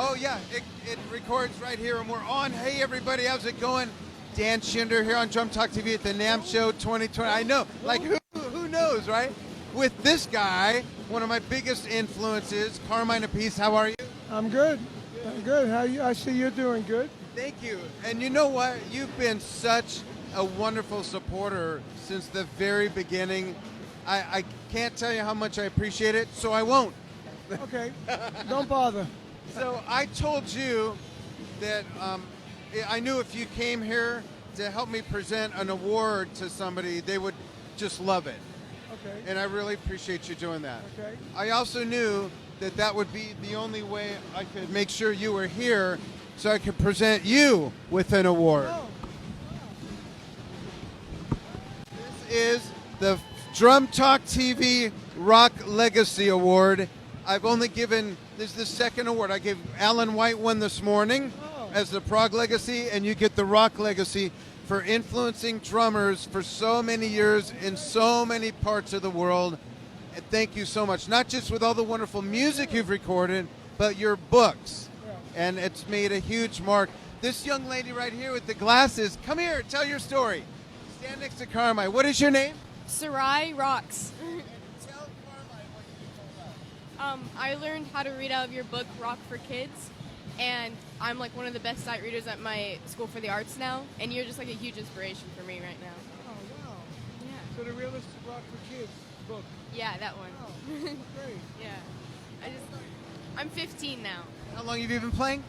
Oh, yeah, it records right here, and we're on. Hey, everybody, how's it going? Dan Shinder here on Drum Talk TV at the NAMM Show 2020. I know, like, who knows, right? With this guy, one of my biggest influences, Carmine Appice. How are you? I'm good. I'm good. How you? I see you're doing good. Thank you. And you know what? You've been such a wonderful supporter since the very beginning. I can't tell you how much I appreciate it, so I won't. Okay. Don't bother. So I told you that I knew if you came here to help me present an award to somebody, they would just love it. Okay. And I really appreciate you doing that. Okay. I also knew that that would be the only way I could make sure you were here so I could present you with an award. Oh. This is the Drum Talk TV Rock Legacy Award. I've only given, this is the second award. I gave Alan White one this morning as the Prog Legacy, and you get the Rock Legacy for influencing drummers for so many years in so many parts of the world. And thank you so much. Not just with all the wonderful music you've recorded, but your books. And it's made a huge mark. This young lady right here with the glasses, come here, tell your story. Stand next to Carmine. What is your name? Sarai Rox. Tell Carmine what you know about. I learned how to read out of your book, Rock for Kids, and I'm like one of the best sight readers at my School for the Arts now, and you're just like a huge inspiration for me right now. Oh wow. Yeah. So the Realistic Rock for Kids book. Yeah, that one. Oh, great. Yeah. I'm 15 now. How long have you been playing?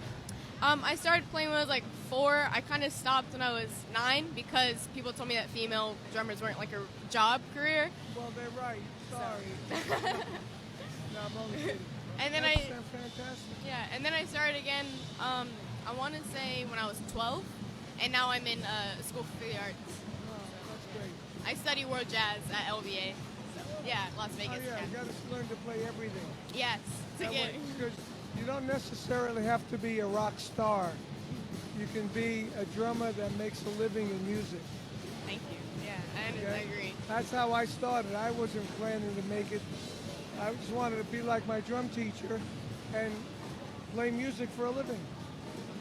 I started playing when I was like 4. I kind of stopped when I was 9 because people told me that female drummers weren't like a job career. Well, they're right. Sorry. No, I'm only kidding. And then That's fantastic. Yeah, and then I started again, I want to say when I was 12, and now I'm in School for the Arts. Oh, that's great. I study world jazz at LVA. So, yeah, Las Vegas. Oh, yeah, you got to learn to play everything. Yes. That way, because you don't necessarily have to be a rock star. You can be a drummer that makes a living in music. Thank you. Yeah, I agree. That's how I started. I wasn't planning to make it. I just wanted to be like my drum teacher and play music for a living.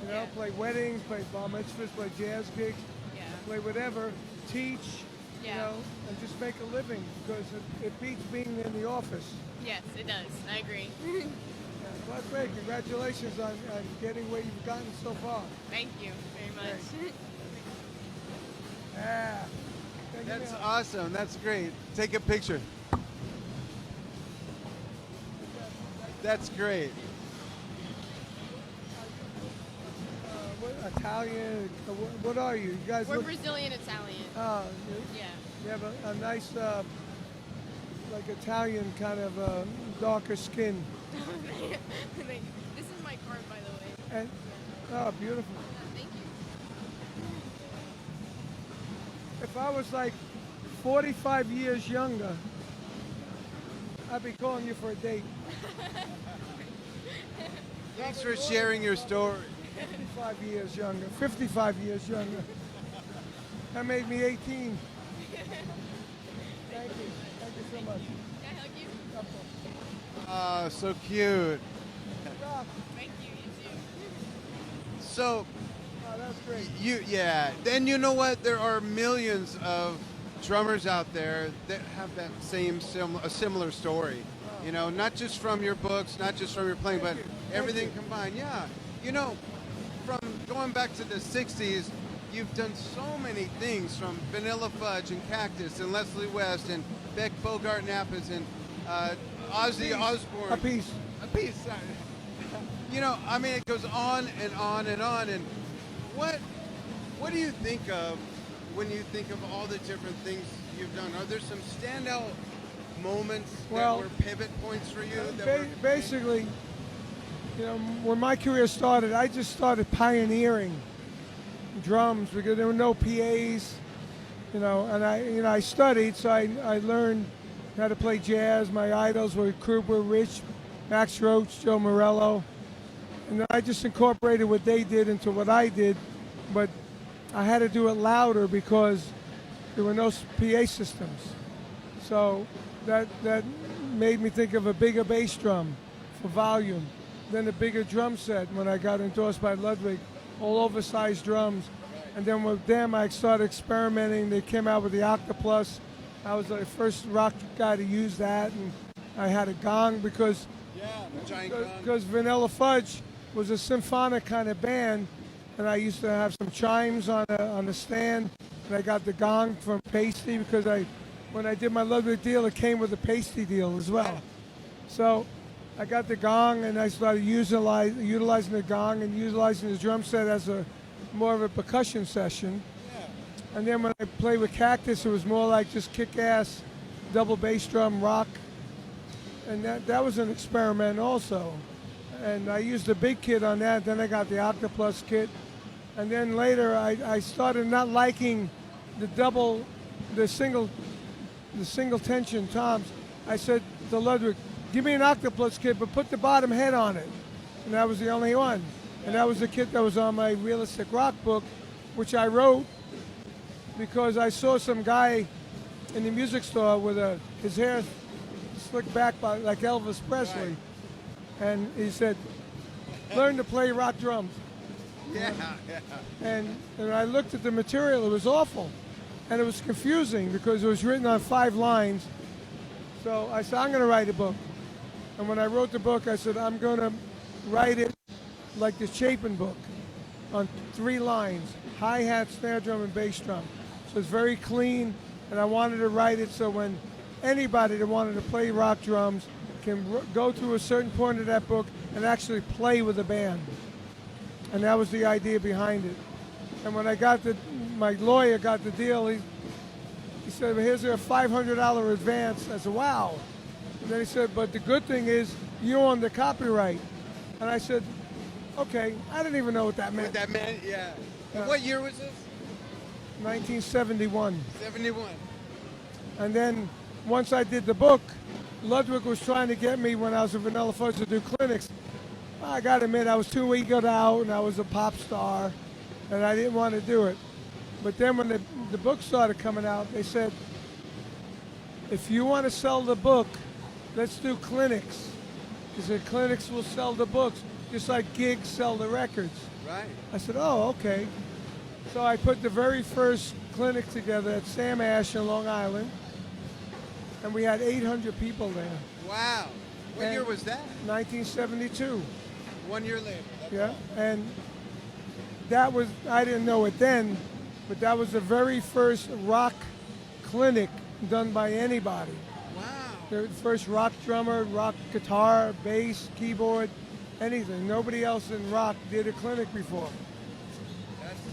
You know, play weddings, play bar mitzvahs, play jazz gigs, play whatever, teach, you know, and just make a living because it beats being in the office. Yes, it does. I agree. Well, that's great. Congratulations on getting where you've gotten so far. Thank you very much. Yeah. That's awesome. That's great. Take a picture. That's great. Italian? What are you? You guys We're look... Brazilian Italian. Oh, Yeah. you have a nice, like Italian kind of darker skin. This is my card, by the way. And oh, beautiful. Thank you. If I was like 45 years younger, I'd be calling you for a date. Thanks for sharing your story. 55 years younger. 55 years younger. That made me 18. Thank you. Thank you so much. Can I hug you? Oh, so cute. Thank you. You too. So, Oh, that's great. Then you know what? There are millions of drummers out there that have that a similar story. You know, not just from your books, not just from your playing, but everything combined. Yeah. You know, from going back to the 60s, you've done so many things from Vanilla Fudge and Cactus and Leslie West and Beck Bogart and Appice and Ozzy Osbourne. Appice. Appice, sorry. You know, I mean, it goes on and on and on. And what do you think of when you think of all the different things you've done? Are there some standout moments that were pivot points for you? Basically, you know, when my career started, I just started pioneering drums because there were no PAs, you know, and I studied, so I learned how to play jazz. My idols were Kruber, Rich, Max Roach, Joe Morello, and I just incorporated what they did into what I did, but I had to do it louder because there were no PA systems. So that made me think of a bigger bass drum for volume. then a bigger drum set when I got endorsed by Ludwig, all oversized drums. And then with them, I started experimenting. They came out with the Octoplus. I was the first rock guy to use that, and I had a gong because Vanilla Fudge was a symphonic kind of band, and I used to have some chimes on the stand, and I got the gong from Pasty because when I did my Ludwig deal, it came with a Pasty deal as well. So I got the gong, and I started utilizing the gong and utilizing the drum set as more of a percussion session. And then when I played with Cactus, it was more like just kick-ass double bass drum rock. And that was an experiment also. And I used the big kit on that. Then I got the Octoplus kit. And then later I started not liking the single tension toms. I said to Ludwig, give me an Octoplus kit, but put the bottom head on it. And that was the only one. And that was the kit that was on my Realistic Rock book, which I wrote because I saw some guy in the music store with his hair slicked back like Elvis Presley. Right. And he said, learn to play rock drums. Yeah. And I looked at the material, it was awful. And it was confusing because it was written on 5 lines. So I said, I'm going to write a book. And when I wrote the book, I said, I'm going to write it like the Chapin book on 3 lines, hi-hat, snare drum, and bass drum. So it's very clean, and I wanted to write it so when anybody that wanted to play rock drums can go to a certain point of that book and actually play with a band. And that was the idea behind it. And when my lawyer got the deal, he said, well, here's a $500 advance. I said, wow. And then he said, but the good thing is you own the copyright. And I said, okay, I didn't even know what that meant. What that meant, yeah. And what year was this? 1971. 71. And then once I did the book, Ludwig was trying to get me when I was at Vanilla Fudge to do clinics. I got to admit, I was too eagered out, and I was a pop star, and I didn't want to do it. But then when the book started coming out, they said, if you want to sell the book, let's do clinics. He said, clinics will sell the books, just like gigs sell the records. Right. I said, oh, okay. So I put the very first clinic together at Sam Ash in Long Island, and we had 800 people there. Wow. What year was that? 1972. 1 year later. Yeah, and that was, I didn't know it then, but that was the very first rock clinic done by anybody. Wow. The first rock drummer, rock guitar, bass, keyboard, anything. Nobody else in rock did a clinic before.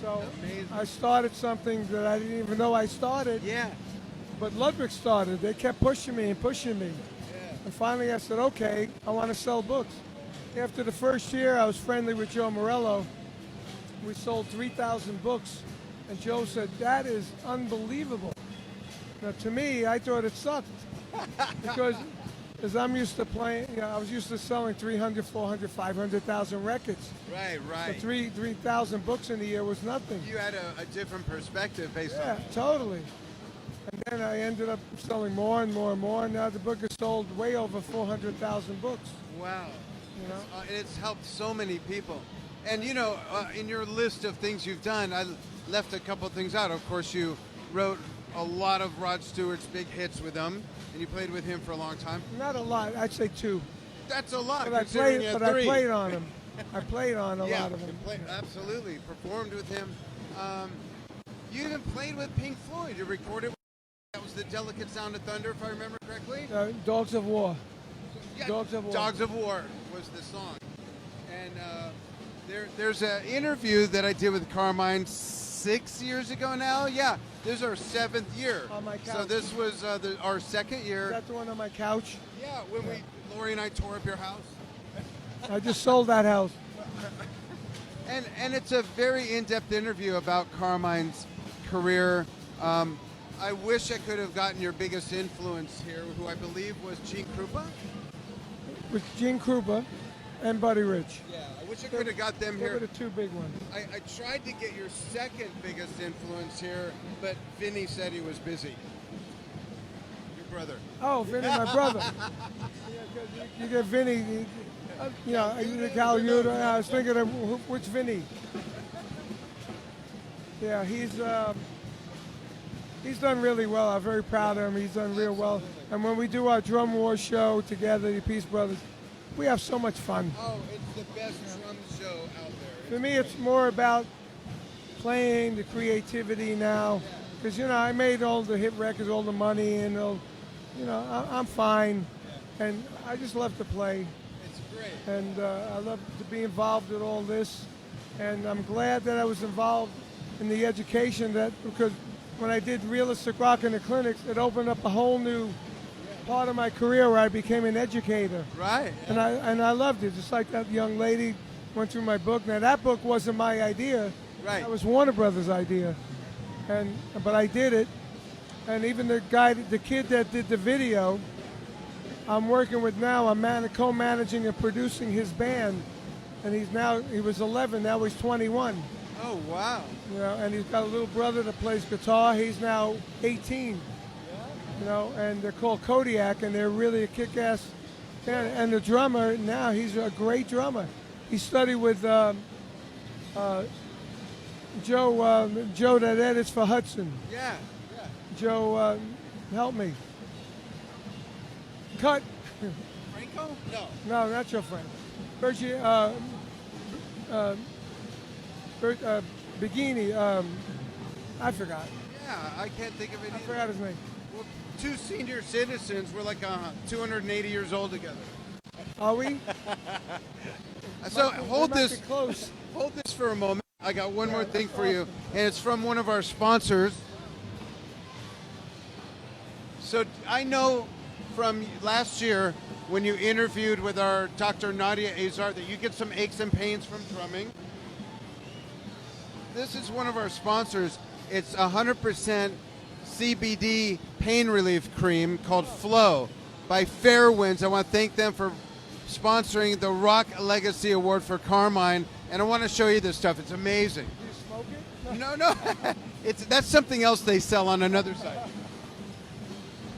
So amazing. I started something that I didn't even know I started. Yeah. But Ludwig started. They kept pushing me and pushing me. Yeah. And finally I said, okay, I want to sell books. After the first year, I was friendly with Joe Morello. We sold 3,000 books. And Joe said, that is unbelievable. Now, to me, I thought it sucked. Because as I'm used to playing, I was used to selling 300, 400, 500,000 records. Right. So 3,000 books in a year was nothing. You had a different perspective based on Yeah, totally. And then I ended up selling more and more and more. Now the book has sold way over 400,000 books. Wow. You know? It's helped so many people. And, in your list of things you've done, I left a couple things out. Of course, you wrote a lot of Rod Stewart's big hits with him, and you played with him for a long time. Not a lot. I'd say 2. That's a lot, But I considering you had 3. I played on him. I played on a lot of them. Absolutely. Performed with him. You even played with Pink Floyd. You recorded. That was the Delicate Sound of Thunder, if I remember correctly. Dogs of War. Yeah, Dogs of War. Dogs of War was the song. And there's an interview that I did with Carmine 6 years ago now. Yeah, this is our 7th year. On my couch. So this was our 2nd year. Is that the one on my couch? Yeah, when Lori and I tore up your house. I just sold that house. And it's a very in-depth interview about Carmine's career. I wish I could have gotten your biggest influence here, who I believe was Gene Krupa. With Gene Krupa and Buddy Rich. Yeah, I wish I could have got them They here. were the 2 big ones. I tried to get your 2nd biggest influence here, but Vinny said he was busy. Your brother. Oh, Vinny, my brother. Yeah, 'cause you get Vinny. The Caluda. I was thinking of which Vinny. Yeah, he's done really well. I'm very proud of him. He's done real well. And when we do our drum war show together, the Appice Brothers, we have so much fun. Oh, it's the best drum show out there. For me, it's more about playing, the creativity now. Because, I made all the hit records, all the money, and, I'm fine. And I just love to play. It's great. And I love to be involved in all this. And I'm glad that I was involved in the education because when I did realistic rock in the clinics, it opened up a whole new part of my career where I became an educator. Right. And I loved it, just like that young lady went through my book. Now that book wasn't my idea. Right. That was Warner Brothers' idea. But I did it. And even the kid that did the video, I'm working with now. I'm co-managing and producing his band. And he was 11, now he's 21. Oh, wow. And he's got a little brother that plays guitar. He's now 18. And they're called Kodiak, and they're really a kick-ass band. And the drummer now, he's a great drummer. He studied with Joe that edits for Hudson. Yeah. Joe, help me. Cut. Franco? No. No, not your friend. Bikini. I forgot. Yeah, I can't think of it I either. forgot his name. Well, two senior citizens were like 280 years old together. Are we? So We hold might this. be close. Hold this for a moment. I got one more thing for you, and it's from one of our sponsors. So I know from last year when you interviewed with our Dr. Nadia Azar that you get some aches and pains from drumming. This is one of our sponsors. It's 100% CBD pain relief cream called Flow by Fairwinds. I want to thank them for sponsoring the Rock Legacy Award for Carmine. And I want to show you this stuff. It's amazing. Do you smoke it? No. That's something else they sell on another site.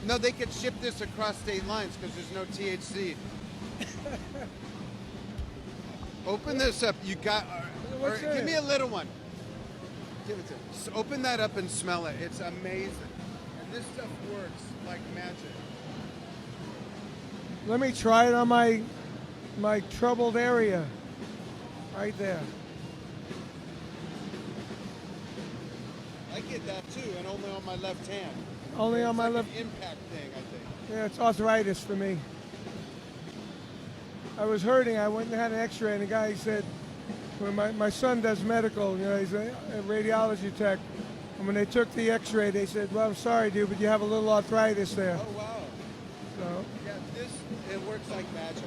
No, they could ship this across state lines because there's no THC. Open this up. You got. What's Give in me it? a little one. Give it to me. So open that up and smell it. It's amazing. And this stuff works like magic. Let me try it on my troubled area. Right there. I get that too, and only on my left hand. Only on It's my like left. an impact thing, I think. Yeah, it's arthritis for me. I was hurting. I went and had an X-ray, and the guy said, when my son does medical, he's a radiology tech. And when they took the X-ray, they said, "Well, I'm sorry, dude, but you have a little arthritis there." Oh wow. So, Yeah, it works like magic.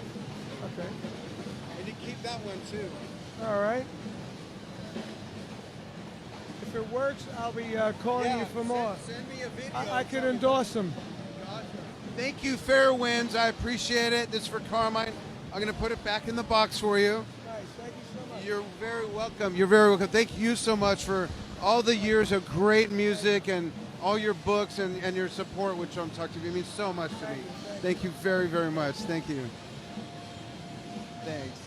okay, And you keep that one too. all right. If it works, I'll be calling you for more. Send me a video. I could endorse them. Thank you, Fairwinds. I appreciate it. This is for Carmine. I'm going to put it back in the box for you. Nice, thank you so much. You're very welcome. You're very welcome. Thank you so much for all the years of great music and all your books and your support with Drum Talk TV. It means so much to me. Thank you very, very much. Thank you. Thanks.